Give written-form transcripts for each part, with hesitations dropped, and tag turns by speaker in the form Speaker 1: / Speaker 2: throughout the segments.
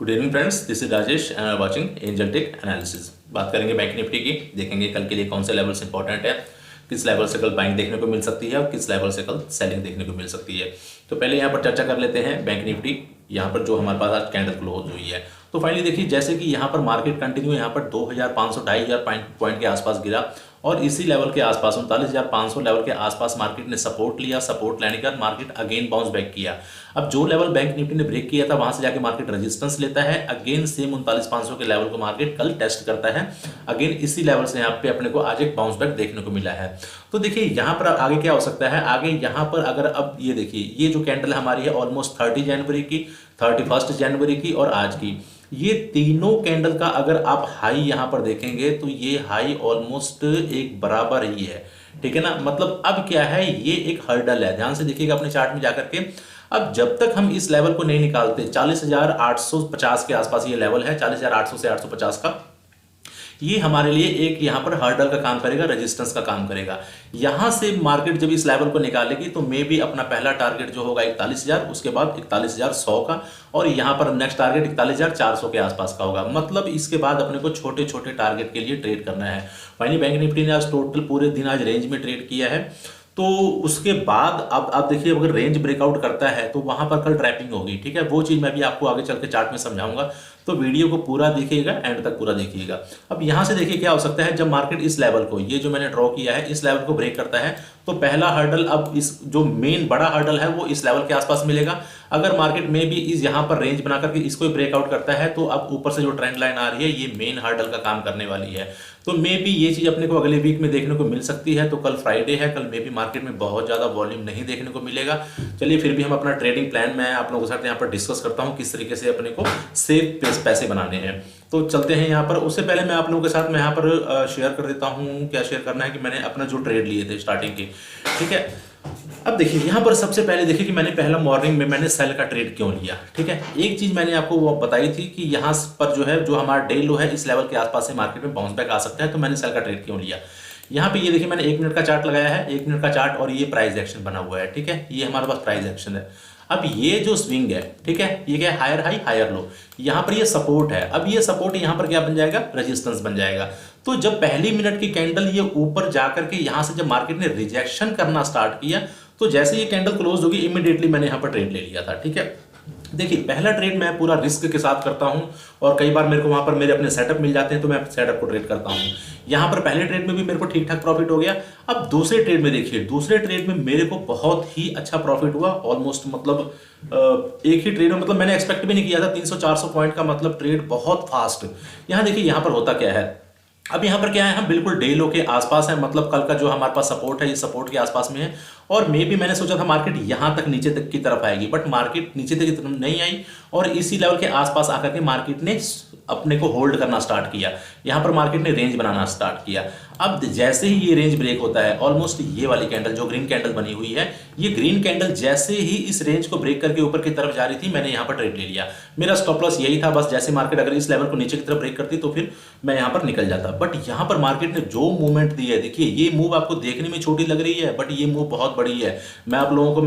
Speaker 1: Good evening friends, this is Rajesh and watching Angel tech analysis. बात करेंगे bank Nifty की। देखेंगे कल के लिए कौन से लेवल्स इंपॉर्टेंट है, किस लेवल से कल बाइंग देखने को मिल सकती है और किस लेवल से कल सेलिंग देखने को मिल सकती है। तो पहले यहाँ पर चर्चा कर लेते हैं बैंक निफ्टी। यहाँ पर जो हमारे पास आज कैंडल क्लोज हुई है, तो फाइनली देखिए जैसे कि यहाँ पर मार्केट कंटिन्यू यहाँ पर 2500 2500 पॉइंट के आसपास गिरा और इसी लेवल के आसपास 39,500 लेवल के आसपास मार्केट ने सपोर्ट लिया। सपोर्ट लेने के बाद मार्केट अगेन बाउंस बैक किया। अब जो लेवल बैंक निफ्टी ने ब्रेक किया था वहां से जाके मार्केट रेजिस्टेंस लेता है, अगेन सेम 39,500 के लेवल को मार्केट कल टेस्ट करता है। अगेन इसी लेवल से यहाँ पे अपने को आज एक बाउंस बैक देखने को मिला है। तो देखिए यहाँ पर आगे क्या हो सकता है, आगे यहाँ पर अगर अब ये देखिए ये जो कैंडल हमारी है ऑलमोस्ट 30 जनवरी की, 31 जनवरी की और आज की, ये तीनों कैंडल का अगर आप हाई यहां पर देखेंगे तो ये हाई ऑलमोस्ट एक बराबर ही है। ठीक है ना, मतलब अब क्या है, ये एक हर्डल है। ध्यान से देखिएगा अपने चार्ट में जाकर के। अब जब तक हम इस लेवल को नहीं निकालते, 40,850 के आसपास ये लेवल है, 40,800 से 850 का, ये हमारे लिए एक यहाँ पर हर्डल का काम करेगा, रेजिस्टेंस का काम करेगा। यहां से मार्केट जब इस लेवल को निकालेगी तो मे बी अपना पहला टारगेट जो होगा 41,000, उसके बाद 41,100 का, और यहां पर नेक्स्ट टारगेट 41,400 के आसपास का होगा। मतलब इसके बाद अपने को छोटे छोटे टारगेट के लिए ट्रेड करना है। फाइनली बैंक निफ्टी ने आज टोटल पूरे दिन आज रेंज में ट्रेड किया है। तो उसके बाद अब आप देखिए अगर रेंज ब्रेकआउट करता है तो वहां पर कल ट्रैपिंग होगी। ठीक है, वो चीज मैं भी आपको आगे चल के चार्ट में समझाऊंगा, तो वीडियो को पूरा देखिएगा, एंड तक पूरा देखिएगा। अब यहां से देखिए क्या हो सकता है, जब मार्केट इस लेवल को, ये जो मैंने ड्रॉ किया है, इस लेवल को ब्रेक करता है तो पहला हर्डल, अब इस जो मेन बड़ा हर्डल है वो इस लेवल के आसपास मिलेगा। अगर मार्केट में भी इस यहां पर रेंज बना करके इसको ब्रेकआउट करता है तो अब ऊपर से जो ट्रेंड लाइन आ रही है ये मेन हर्डल का काम करने वाली है। तो मे बी ये चीज अपने को अगले वीक में देखने को मिल सकती है। तो कल फ्राइडे है, कल मे बी मार्केट में बहुत ज्यादा वॉल्यूम नहीं देखने को मिलेगा। चलिए फिर भी हम अपना ट्रेडिंग प्लान मैं आप लोगों के साथ यहाँ पर डिस्कस करता हूँ किस तरीके से अपने को सेफ पैसे बनाने हैं। तो चलते हैं यहाँ पर। उससे पहले मैं आप लोगों के साथ मैं यहाँ पर शेयर कर देता हूँ, क्या शेयर करना है कि मैंने अपना जो ट्रेड लिए थे स्टार्टिंग की। ठीक है, अब देखिए यहाँ पर सबसे पहले देखिए कि मैंने पहला मॉर्निंग में मैंने सेल का ट्रेड क्यों लिया। ठीक है, एक चीज मैंने आपको वो बताई थी कि यहाँ पर जो है, जो हमारा डे लो है, इस लेवल के आसपास से मार्केट में बाउंस बैक आ सकता है। तो मैंने सेल का ट्रेड क्यों लिया। यहाँ पे ये देखिए मैंने 1 मिनट का चार्ट लगाया है, 1 मिनट का चार्ट, और ये प्राइस एक्शन बना हुआ है। ठीक है, ये हमारे पास प्राइस एक्शन है। अब ये जो स्विंग है, ठीक है, ये क्या है, हायर हाई हायर लो, यहाँ पर ये सपोर्ट है। अब ये सपोर्ट यहाँ पर क्या बन जाएगा, रेजिस्टेंस बन जाएगा। तो जब पहली मिनट की कैंडल ये ऊपर जाकर के यहाँ से जब मार्केट ने रिजेक्शन करना स्टार्ट किया, तो जैसे ये कैंडल क्लोज होगी इमीडिएटली मैंने यहाँ पर ट्रेड ले लिया था। ठीक है, देखिए पहला ट्रेड मैं पूरा रिस्क के साथ करता हूं और कई बार मेरे को वहां पर मेरे अपने सेटअप मिल जाते हैं तो मैं सेटअप को ट्रेड करता हूं। यहां पर पहले ट्रेड में भी मेरे को ठीक ठाक प्रॉफिट हो गया। अब दूसरे ट्रेड में देखिए, दूसरे ट्रेड में मेरे को बहुत ही अच्छा प्रॉफिट हुआ, ऑलमोस्ट मतलब एक ही ट्रेड में, मतलब मैंने एक्सपेक्ट भी नहीं किया था 300-400 पॉइंट का, मतलब ट्रेड बहुत फास्ट। यहां देखिए यहां पर होता क्या है, अब यहाँ पर क्या है, हम बिल्कुल डे लो के आसपास है, मतलब कल का जो हमारे पास सपोर्ट है ये सपोर्ट के आसपास में है। और मे भी मैंने सोचा था मार्केट यहाँ तक नीचे तक की तरफ आएगी, बट मार्केट नीचे तक की तरफ नहीं आई और इसी लेवल के आसपास आकर के मार्केट ने अपने को होल्ड करना स्टार्ट किया। यहाँ पर मार्केट ने रेंज बनाना स्टार्ट किया। अब जैसे ही ये रेंज ब्रेक होता है, ऑलमोस्ट ये वाली कैंडल जो ग्रीन कैंडल बनी हुई है, ये ग्रीन कैंडल जैसे ही इस रेंज को ब्रेक करके ऊपर की तरफ जा रही थी, मैंने यहाँ पर ट्रेड ले लिया। मेरा स्टॉप लॉस यही था, बस जैसे मार्केट अगर इस लेवल को नीचे की तरफ ब्रेक करती तो फिर मैं यहाँ पर निकल जाता। बट यहाँ पर मार्केट ने जो मूवमेंट दी है, देखिए ये मूव आपको देखने में छोटी लग रही है बट ये मूव बहुत बड़ी है। मैं आप लोगों को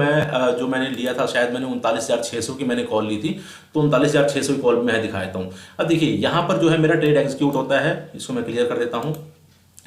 Speaker 1: जो मैंने लिया था, शायद मैंने 39,600 की मैंने कॉल ली थी, तो 39,600 की कॉल मैं दिखाता हूँ। अब देखिए यहाँ पर जो है मेरा ट्रेड एग्जीक्यूट होता है, इसको मैं क्लियर कर देता हूँ।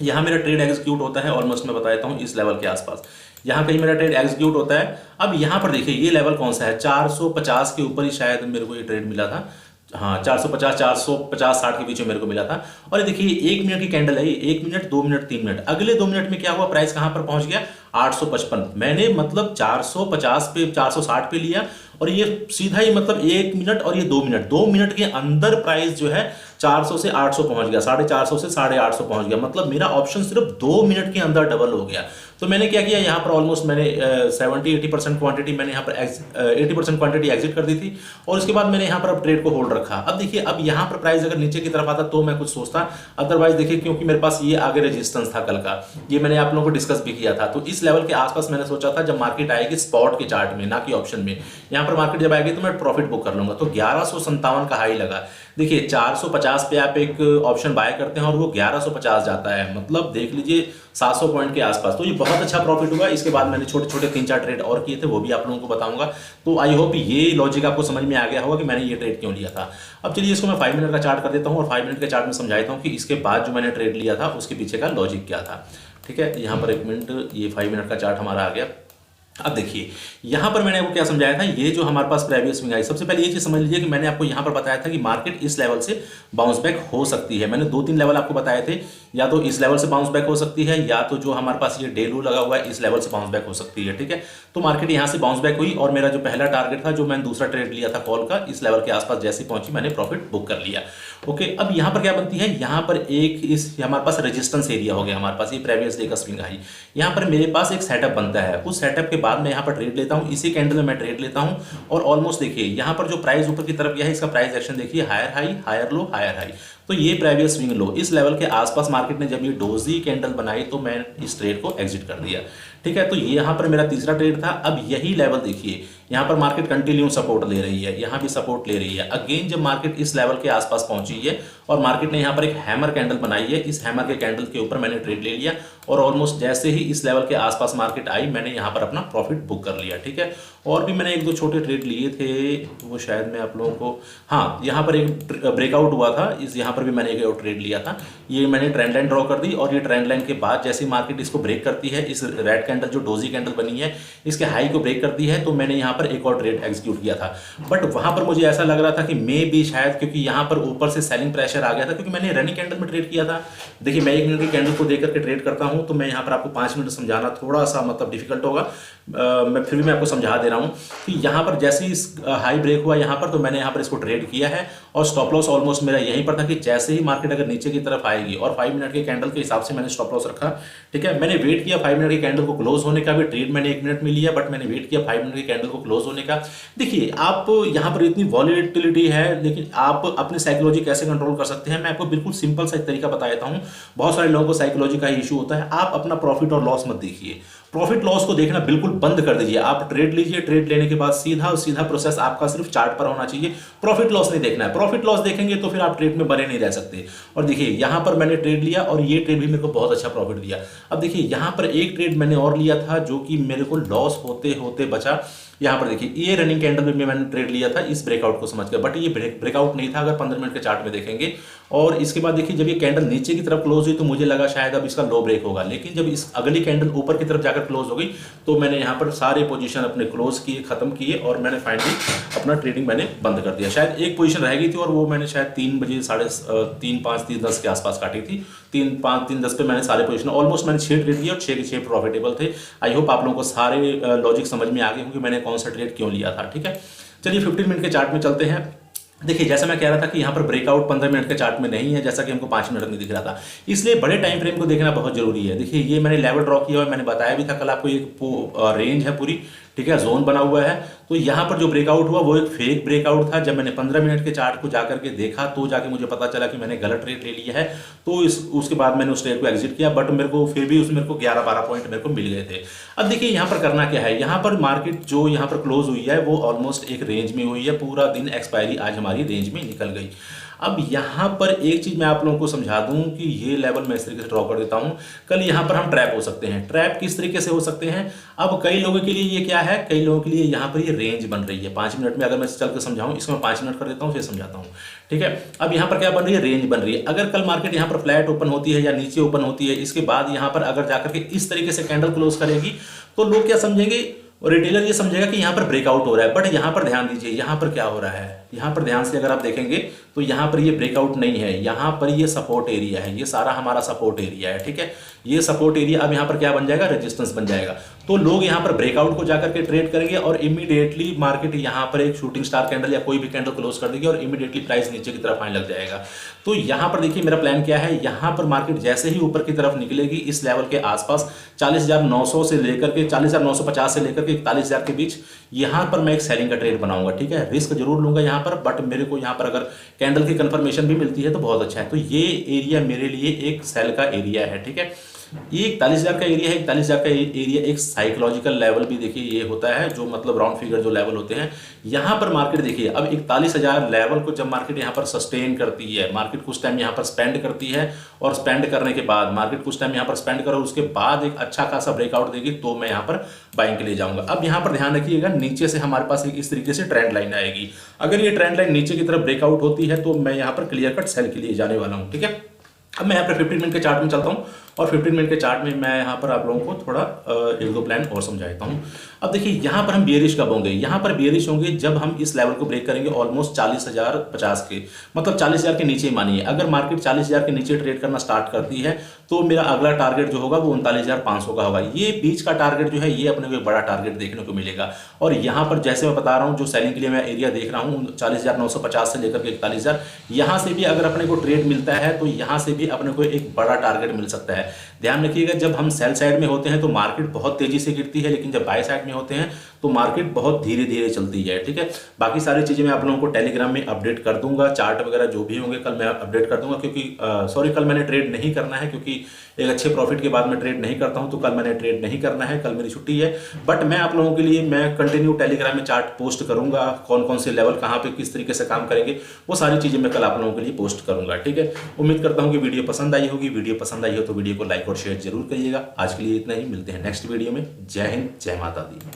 Speaker 1: यहाँ मेरा ट्रेड एग्जीक्यूट होता है ऑलमोस्ट मैं बता देता हूँ इस लेवल के आसपास, यहाँ कहीं मेरा ट्रेड एग्जीक्यूट होता है। अब यहाँ पर देखिए ये लेवल कौन सा है, 450 के ऊपर ही शायद मेरे को ये ट्रेड मिला था। हाँ 450 450-60 के बीच में मेरे को मिला था। और ये देखिए 1 मिनट की कैंडल है, 1 मिनट 2 मिनट 3 मिनट, अगले 2 मिनट में क्या हुआ, प्राइस कहां पर पहुंच गया, 855। मैंने मतलब 450 पे 460 पे लिया और ये सीधा ही मतलब 1 मिनट और ये 2 मिनट, 2 मिनट के अंदर प्राइस जो है 400 से 800 पहुंच गया, 450 से 850 पहुंच गया। मतलब मेरा ऑप्शन सिर्फ 2 मिनट के अंदर डबल हो गया। तो मैंने क्या किया, यहाँ पर ऑलमोस्ट मैंने 70-80% क्वांटिटी मैंने यहाँ पर 80% क्वांटिटी एग्जिट कर दी थी और उसके बाद मैंने यहाँ पर अब ट्रेड को होल्ड रखा। अब देखिए अब यहाँ पर प्राइस अगर नीचे की तरफ आता तो मैं कुछ सोचता, अदरवाइज देखिए क्योंकि मेरे पास ये आगे रेजिस्टेंस था कल का, ये मैंने आप लोगों को डिस्कस भी किया था। तो इस लेवल के आसपास मैंने सोचा था जब मार्केट आएगी स्पॉट के चार्ट में, ना कि ऑप्शन में, यहाँ पर मार्केट जब आएगी तो मैं प्रॉफिट बुक कर लूंगा। तो 1157 का हाई लगा। देखिए 450 पे आप एक ऑप्शन बाय करते हैं और वो 1150 जाता है, मतलब देख लीजिए 700 पॉइंट के आसपास। तो ये बहुत अच्छा प्रॉफिट हुआ। इसके बाद मैंने छोटे छोटे 3-4 ट्रेड और किए थे, वो भी आप लोगों को बताऊंगा। तो आई होप ये लॉजिक आपको समझ में आ गया होगा कि मैंने ये ट्रेड क्यों लिया था। अब चलिए इसको मैं 5 मिनट का चार्ट कर देता हूँ और 5 मिनट के चार्ट में समझाता हूँ कि इसके बाद जो मैंने ट्रेड लिया था उसके पीछे का लॉजिक क्या था। ठीक है, यहाँ पर 1 मिनट, ये 5 मिनट का चार्ट हमारा आ गया। अब देखिए यहां पर मैंने आपको क्या समझाया था, ये जो हमारे पास प्रीवियस स्विंग आई, सबसे पहले ये चीज समझ लीजिए कि मैंने आपको यहां पर बताया था कि मार्केट इस लेवल से बाउंस बैक हो सकती है। मैंने 2-3 लेवल आपको बताए थे, या तो इस लेवल से बाउंस बैक हो सकती है, या तो जो हमारे पास ये डे लो लगा हुआ है इस लेवल से बाउंस बैक हो सकती है। ठीक है, तो मार्केट यहां से बाउंस बैक हुई और मेरा जो पहला टारगेट था, जो मैंने दूसरा ट्रेड लिया था कॉल का, इस लेवल के आसपास जैसे पहुंची मैंने प्रॉफिट बुक कर लिया। ओके, अब यहां पर क्या बनती है, यहां पर एक इस हमारे पास रेजिस्टेंस एरिया हो गया हमारे पास, ये प्रीवियस डे का स्विंग आई। यहां पर मेरे पास एक सेटअप बनता है, उस सेटअप के बाद मैं यहां पर ट्रेड लेता हूं, इसी कैंडल में मैं ट्रेड लेता हूं और ऑलमोस्ट देखिए यहां पर जो प्राइस ऊपर की तरफ गया है, इसका प्राइस एक्शन देखिए, higher high, higher low, higher high. तो ये प्रीवियस स्विंग लो, इस लेवल के आसपास मार्केट ने जब ये डोजी कैंडल बनाई तो मैं इस ट्रेड को एग्जिट कर दिया। ठीक है, तो ये यहां पर मेरा तीसरा ट्रेड था। अब यही लेवल देखिए, यहां पर मार्केट कंटिन्यू सपोर्ट ले रही है, यहां भी सपोर्ट ले रही है। अगेन जब मार्केट इस लेवल के आसपास पहुंची है और मार्केट ने यहां पर एक हैमर कैंडल बनाई है, इस हैमर के कैंडल के ऊपर मैंने ट्रेड ले लिया और ऑलमोस्ट जैसे ही इस लेवल के आसपास मार्केट आई, मैंने यहां पर अपना प्रॉफिट बुक कर लिया। ठीक है, और भी मैंने 1-2 छोटे ट्रेड लिए थे, वो शायद मैं आप लोगों को, हाँ यहां पर एक ब्रेकआउट हुआ था, इस यहां पर भी मैंने एक और ट्रेड लिया था। ये मैंने ट्रेंड लाइन ड्रॉ कर दी और ये ट्रेंड लाइन के बाद जैसे मार्केट इसको ब्रेक करती है, इस रेड कैंडल जो डोजी कैंडल बनी है इसके हाई को ब्रेक करती है, तो मैंने यहां पर एक और ट्रेड एग्जीक्यूट किया था। बट वहां पर मुझे ऐसा लग रहा था कि मे भी शायद, क्योंकि यहां पर ऊपर से सेलिंग प्रेशर आ गया था, क्योंकि मैंने रनिंग कैंडल में ट्रेड किया था। देखिए मैं 1 मिनट की कैंडल को देख करके ट्रेड करता हूं, तो मैं यहां पर आपको 5 मिनट समझाना थोड़ा सा मतलब डिफिकल्ट होगा, मैं फिर भी मैं आपको समझा दे रहा हूं कि यहां पर जैसे ही हाई ब्रेक हुआ यहां पर, तो मैंने यहां पर इसको ट्रेड किया है और स्टॉप लॉस ऑलमोस्ट मेरा यहीं पर था कि जैसे ही मार्केट अगर नीचे की तरफ आएगी, और 5 मिनट के कैंडल के हिसाब से मैंने स्टॉप लॉस रखा। ठीक है, मैंने वेट किया 5 मिनट की कैंडल को क्लोज होने का भी, ट्रेड मैंने 1 मिनट में लिया, बट मैंने वेट किया 5 मिनट की कैंडल को क्लोज होने का। देखिए आप यहां पर इतनी वॉलेटिलिटी है, लेकिन आप अपनी साइकोलॉजी कैसे कंट्रोल कर सकते हैं, मैं आपको बिल्कुल सिंपल सा एक तरीका बता देता हूं। बहुत सारे लोगों को साइकोलॉजी का इशू होता है। आप अपना प्रॉफिट और लॉस मत देखिए, प्रॉफिट लॉस को देखना बिल्कुल बंद कर दीजिए। आप ट्रेड लीजिए, ट्रेड लेने के बाद सीधा सीधा प्रोसेस आपका सिर्फ चार्ट पर होना चाहिए, प्रॉफिट लॉस नहीं देखना है। प्रॉफिट लॉस देखेंगे तो फिर आप ट्रेड में बने नहीं रह सकते। और देखिए यहां पर मैंने ट्रेड लिया और ये ट्रेड भी मेरे को बहुत अच्छा प्रॉफिट दिया। अब देखिए यहां पर एक ट्रेड मैंने और लिया था जो कि मेरे को लॉस होते होते बचा। यहां पर देखिए ये रनिंग कैंडल में मैंने ट्रेड लिया था इस ब्रेकआउट को समझकर, बट ये ब्रेकआउट नहीं था अगर 15 मिनट के चार्ट में देखेंगे। और इसके बाद देखिए जब ये कैंडल नीचे की तरफ क्लोज हुई तो मुझे लगा शायद अब इसका लो ब्रेक होगा, लेकिन जब इस अगली कैंडल ऊपर की तरफ जाकर क्लोज हो गई तो मैंने यहाँ पर सारे पोजीशन अपने क्लोज किए, खत्म किए और मैंने फाइनली अपना ट्रेडिंग मैंने बंद कर दिया। शायद एक पोजीशन रह गई थी और वो मैंने शायद 3 बजे 3:30 5 3:10 के आसपास काटी थी। 3:05 3:10 पे मैंने सारे पोजीशन ऑलमोस्ट मैंने 6 ट्रेड किए और 6 के 6 प्रॉफिटेबल थे। आई होप आप लोगों को सारे लॉजिक समझ में आ गए होंगे मैंने कौन सा ट्रेड क्यों लिया था। ठीक है, चलिए 15 मिनट के चार्ट में चलते हैं। देखिए जैसा मैं कह रहा था कि यहाँ पर ब्रेकआउट 15 मिनट के चार्ट में नहीं है, जैसा कि हमको 5 मिनट में दिख रहा था, इसलिए बड़े टाइम फ्रेम को देखना बहुत जरूरी है। देखिए ये मैंने लेवल ड्रॉ किया और मैंने बताया भी था कल आपको, एक रेंज है पूरी, ठीक है, जोन बना हुआ है। तो यहाँ पर जो ब्रेकआउट हुआ वो एक फेक ब्रेकआउट था। जब मैंने 15 मिनट के चार्ट को जाकर के देखा तो जाके मुझे पता चला कि मैंने गलत ट्रेड ले लिया है। तो उसके बाद मैंने उस ट्रेड को एग्जिट किया, बट मेरे को फिर भी उसमें मेरे को 11-12 पॉइंट मेरे को मिल गए थे। अब देखिए यहाँ पर करना क्या है, यहाँ पर मार्केट जो यहाँ पर क्लोज हुई है वो ऑलमोस्ट एक रेंज में हुई है, पूरा दिन एक्सपायरी आज हमारी रेंज में निकल गई। अब यहाँ पर एक चीज मैं आप लोगों को समझा दूं कि ये लेवल मैं इस तरीके से ड्रॉ कर देता हूं, कल यहाँ पर हम ट्रैप हो सकते हैं। ट्रैप किस तरीके से हो सकते हैं, अब कई लोगों के लिए ये क्या है, कई लोगों के लिए यहाँ पर ये रेंज बन रही है। 5 मिनट में अगर मैं चल के समझाऊं, इसको मैं 5 मिनट कर देता हूँ फिर समझाता हूँ। ठीक है, अब यहाँ पर क्या बन रही है, रेंज बन रही है। अगर कल मार्केट यहाँ पर फ्लैट ओपन होती है या नीचे ओपन होती है, इसके बाद यहाँ पर अगर जाकर के इस तरीके से कैंडल क्लोज करेगी तो लोग क्या समझेंगे, और रिटेलर ये समझेगा कि यहाँ पर ब्रेकआउट हो रहा है। बट यहाँ पर ध्यान दीजिए, यहाँ पर क्या हो रहा है, यहाँ पर ध्यान से अगर आप देखेंगे तो यहाँ पर ये ब्रेकआउट नहीं है, यहाँ पर ये सपोर्ट एरिया है, ये सारा हमारा सपोर्ट एरिया है। ठीक है, ये सपोर्ट एरिया अब यहाँ पर क्या बन जाएगा, रेजिस्टेंस बन जाएगा। तो लोग यहाँ पर ब्रेकआउट को जाकर के ट्रेड करेंगे और इमीडिएटली मार्केट यहाँ पर एक शूटिंग स्टार कैंडल या कोई भी कैंडल क्लोज कर देगी और इमीडिएटली प्राइस नीचे की तरफ आने लग जाएगा। तो यहाँ पर देखिए मेरा प्लान क्या है, यहाँ पर मार्केट जैसे ही ऊपर की तरफ निकलेगी इस लेवल के आसपास 40,900 से लेकर के 40,950 से लेकर के 41,000 के बीच, यहाँ पर मैं एक सेलिंग का ट्रेड बनाऊंगा। ठीक है, रिस्क जरूर लूंगा यहाँ पर, बट मेरे को यहाँ पर अगर कैंडल की कंफर्मेशन भी मिलती है तो बहुत अच्छा है। तो ये एरिया मेरे लिए एक सेल का एरिया है। ठीक है, ये 41,000 का एरिया है। 41,000 का एरिया एक साइकोलॉजिकल लेवल भी देखिए ये होता है, जो मतलब राउंड फिगर जो लेवल होते हैं। यहाँ पर मार्केट देखिए अब 41,000 लेवल को जब मार्केट यहाँ पर सस्टेन करती है, मार्केट कुछ टाइम यहाँ पर स्पेंड करती है, और स्पेंड करने के बाद मार्केट कुछ टाइम यहाँ पर स्पेंड करो, उसके बाद एक अच्छा खासा ब्रेकआउट देगी, तो मैं यहाँ पर बाइंग के लिए जाऊंगा। अब यहाँ पर ध्यान रखिएगा, नीचे से हमारे पास एक इस तरीके से ट्रेंड लाइन आएगी। अगर ये ट्रेंड लाइन नीचे की तरफ ब्रेकआउट होती है तो मैं यहाँ पर क्लियर कट सेल के लिए जाने वाला हूँ। ठीक है, अब मैं यहाँ पर 15 मिनट के चार्ट में चलता हूँ, और 15 मिनट के चार्ट में मैं यहाँ पर आप लोगों को थोड़ा एक दो प्लान और समझाता हूँ। अब देखिए यहाँ पर हम बेयरिश कब होंगे, यहाँ पर बेयरिश होंगे जब हम इस लेवल को ब्रेक करेंगे ऑलमोस्ट 40,050 के, मतलब 40,000 के नीचे मानिए। अगर मार्केट 40,000 के नीचे ट्रेड करना स्टार्ट करती है तो मेरा अगला टारगेट जो होगा वो 39,500 का होगा। ये बीच का टारगेट जो है ये अपने को एक बड़ा टारगेट देखने को मिलेगा। और यहाँ पर जैसे मैं बता रहा हूँ, जो सेलिंग के लिए मैं एरिया देख रहा हूँ 40,950 से लेकर के 41,000, यहाँ से भी अगर अपने को ट्रेड मिलता है तो यहाँ से भी अपने को एक बड़ा टारगेट मिल सकता है। ध्यान रखिएगा, जब हम सेल साइड में होते हैं तो मार्केट बहुत तेजी से गिरती है, लेकिन जब बाय साइड में होते हैं तो मार्केट बहुत धीरे धीरे चलती है। ठीक है, बाकी सारी चीजें मैं आप लोगों को टेलीग्राम में अपडेट कर दूंगा, चार्ट वगैरह जो भी होंगे कल मैं अपडेट कर दूंगा, क्योंकि सॉरी कल मैंने ट्रेड नहीं करना है, क्योंकि एक अच्छे प्रॉफिट के बाद मैं ट्रेड नहीं करता हूं, तो कल मैंने ट्रेड नहीं करना है, कल मेरी छुट्टी है। बट मैं आप लोगों के लिए मैं कंटिन्यू टेलीग्राम में चार्ट पोस्ट करूंगा, कौन कौन से लेवल कहां पे किस तरीके से काम करेंगे, वो सारी चीजें मैं कल आप लोगों के लिए पोस्ट करूंगा। ठीक है, उम्मीद करता हूं कि वीडियो पसंद आई होगी। वीडियो पसंद आई हो तो वीडियो को लाइक और शेयर जरूर करिएगा। आज के लिए इतना ही, मिलते हैं नेक्स्ट वीडियो में। जय हिंद, जय माता दी।